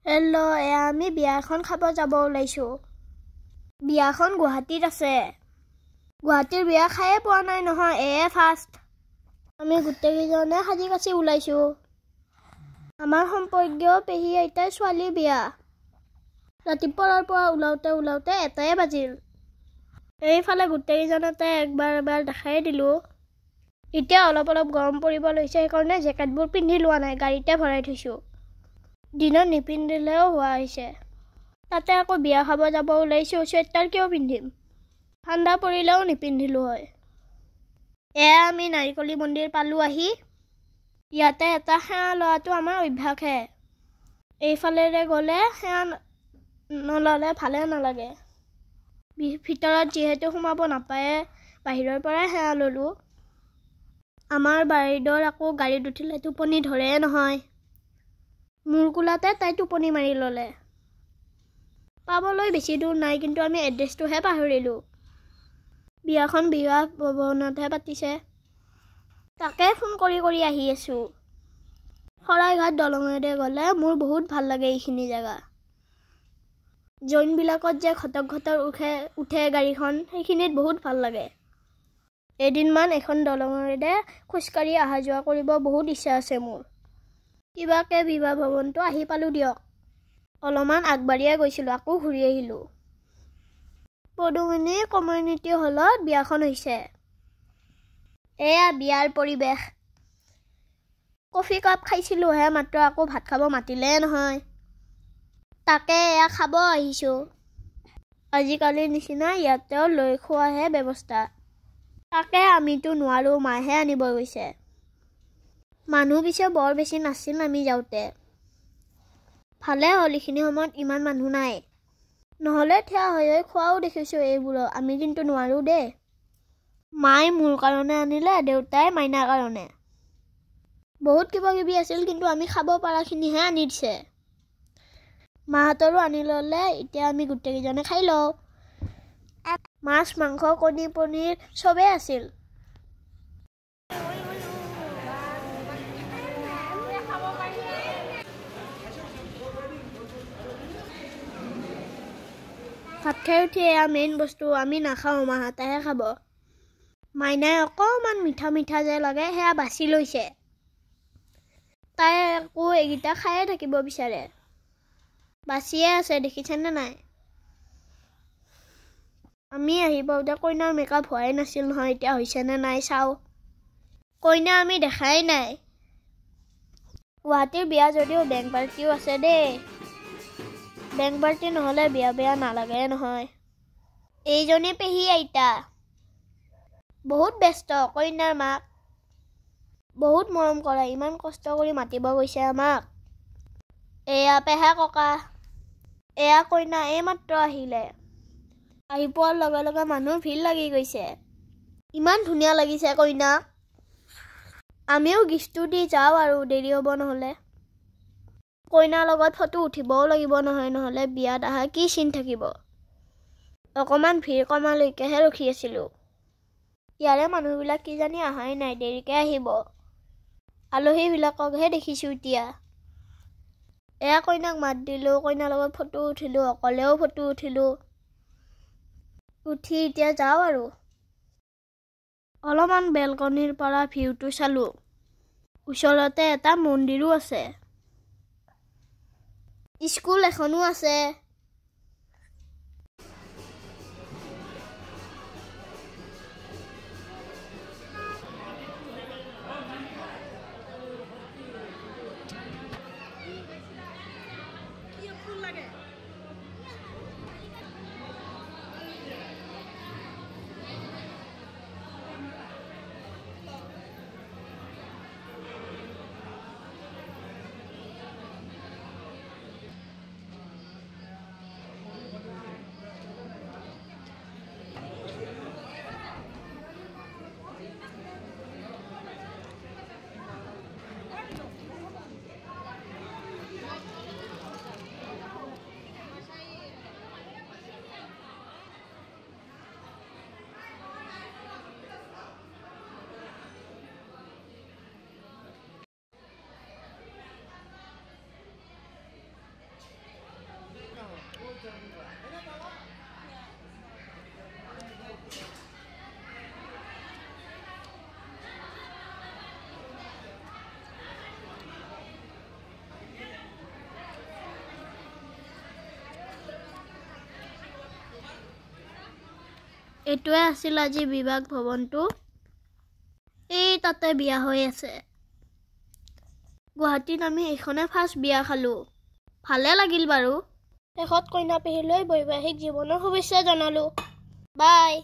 Hello' আমি বিয়া এখন খাব যাব ওলাইছোঁ। বিয়াখন গুৱাহাটীত আছে। গুৱাহাটীৰ বিয়া খায়ে পোৱা নাই নহয়, ফাৰ্ষ্ট। আমি গোটেইকেইজনে সাজি কাচি ওলাইছোঁ। আমাৰ সম্পৰ্কীয় পেহী আইতাৰ ছোৱালীৰ বিয়া। ৰাতিপুৱাৰ পৰা ওলাওঁতে ওলাওঁতে 1টাই বাজিল। এইফালে গোটেইকেইজনতে একবাৰ দেখাই দিলোঁ। এতিয়া অলপ গৰম পৰিব লৈছে, সেইকাৰণে জেকেটবোৰ পিন্ধি লোৱা নাই, গাড়ীতে ভৰাই থৈছোঁ। দিনত নিপিন্ধিলেও হোৱা হৈছে। তাতে আকৌ বিয়া খাব যাব ওলাইছোঁ, চুৱেটাৰ কিয় পিন্ধিম? ঠাণ্ডা পৰিলেও নিপিন্ধিলোঁ হয়। আমি নাৰিকলী মন্দিৰ পালোঁ আহি। ইয়াতে এটা সেৱা লোৱাটো আমাৰ অভ্যাসহে। এইফালেৰে গ'লে সেৱা নল'লে ভালে নালাগে। ভিতৰত যিহেতু সোমাব নাপায়ে, বাহিৰৰ পৰাই সেৱা ল'লোঁ। আমাৰ বাইদেউৰ আকৌ গাড়ীত উঠিলে টোপনি ধৰে নহয়। মোৰ কোলাতে তাই টোপনি মাৰি ল'লে। পাবলৈ বেছি দূৰ নাই, কিন্তু আমি এড্ৰেছটোহে পাহৰিলোঁ। বিয়াখন বিবাহ ভৱনতহে পাতিছে। তাকে ফোন কৰি আহি আছোঁ। শৰাইঘাট দলঙেৰে গ'লে মোৰ বহুত ভাল লাগে এইখিনি জেগা। জৈনবিলাকত যে ঘটক উঠে গাড়ীখন, সেইখিনিত বহুত ভাল লাগে। এদিনমান এখন দলঙেৰে খোজকাঢ়ি অহা যোৱা কৰিব বহুত ইচ্ছা আছে মোৰ। কিবাকে বিবাহ ভৱনটো আহি পালোঁ দিয়ক। অলপমান আগবাঢ়িয়ে গৈছিলোঁ, আকৌ ঘূৰি আহিলোঁ। পদুমণি কমিউনিটি হলত বিয়াখন হৈছে। বিয়াৰ পৰিৱেশ। কফি কাপ খাইছিলোঁহে মাত্ৰ, আকৌ ভাত খাব মাতিলে নহয়। তাকে খাব আহিছোঁ। আজিকালিৰ নিচিনা ইয়াতেও লৈ খোৱাহে ব্যৱস্থা। তাকে আমিতো নোৱাৰোঁ, মাহে আনিব গৈছে। মানুহ পিছে বৰ বেছি নাছিল আমি যাওঁতে। ভালে হ'ল, এইখিনি সময়ত ইমান মানুহ নাই। নহ'লে থিয় হৈ খোৱাও দেখিছোঁ এইবোৰক। আমি কিন্তু নোৱাৰোঁ দেই। মায়ে মোৰ কাৰণে আনিলে, দেউতাই মাইনাৰ কাৰণে। বহুত কিবা কিবি আছিল, কিন্তু আমি খাব পৰাখিনিহে আনি দিছে। মাহঁতৰো আনি ল'লে, এতিয়া আমি গোটেইকেইজনে খাই লওঁ। মাছ, মাংস, কণী, পনীৰ চবেই আছিল। ভাত খাই উঠি মেইন বস্তু আমি নাখাওঁ, মাহঁতেহে খাব। মাইনাই অকণমান মিঠা যে লাগে সেয়া বাছি লৈছে। তাই আকৌ এইকেইটা খায়ে থাকিব বিচাৰে। বাচিয়ে আছে, দেখিছেনে নাই? আমি আহি পাওঁতে কইনাৰ মেকআপ হোৱাই নাছিল নহয়, এতিয়া হৈছেনে নাই চাওঁ। কইনা আমি দেখাই নাই। গুৱাহাটীৰ বিয়া যদিও বেংক পাৰ্টিও আছে দেই। বেংক পাৰ্টি নহ'লে বিয়া নালাগে নহয়। এইজনী পেহী আইতা। বহুত ব্যস্ত, কইনাৰ মাক। বহুত মৰম কৰে, ইমান কষ্ট কৰি মাতিব গৈছে আমাক। পেহা ককা। কইনা এইমাত্ৰ আহিলে। আহি পোৱাৰ লগে লগে মানুহৰ ভিৰ লাগি গৈছে। ইমান ধুনীয়া লাগিছে কইনাক। আমিও গিফ্টটো দি যাওঁ আৰু দেৰি হ'ব নহ'লে। কইনাৰ লগত ফটো উঠিবও লাগিব নহয়, নহ'লে বিয়াত অহা কি চিন থাকিব। অকণমান ভিৰ কমালৈকেহে ৰখি আছিলোঁ। ইয়াৰে মানুহবিলাক কিজানি অহাই নাই, দেৰিকৈ আহিব। আলহীবিলাককহে দেখিছোঁ এতিয়া। কইনাক মাত দিলোঁ, কইনাৰ লগত ফটো উঠিলোঁ, অকলেও ফটো উঠিলোঁ। উঠি এতিয়া যাওঁ আৰু। অলপমান বেলকনিৰ পৰা ভিউটো চালোঁ। ওচৰতে এটা মন্দিৰো আছে। স্কুল এখনো আছে। এইটোৱে আছিল আজি বিভাগ ভৱনটো এই তাতে বিয়া হৈ আছে গুৱাহাটীত আমি এইখনে ফাৰ্ষ্ট বিয়া খালো ভালে লাগিল বাৰু শেষত কইনা পেহীলৈ বৈবাহিক জীৱনৰ শুভেচ্ছা জনালো বাই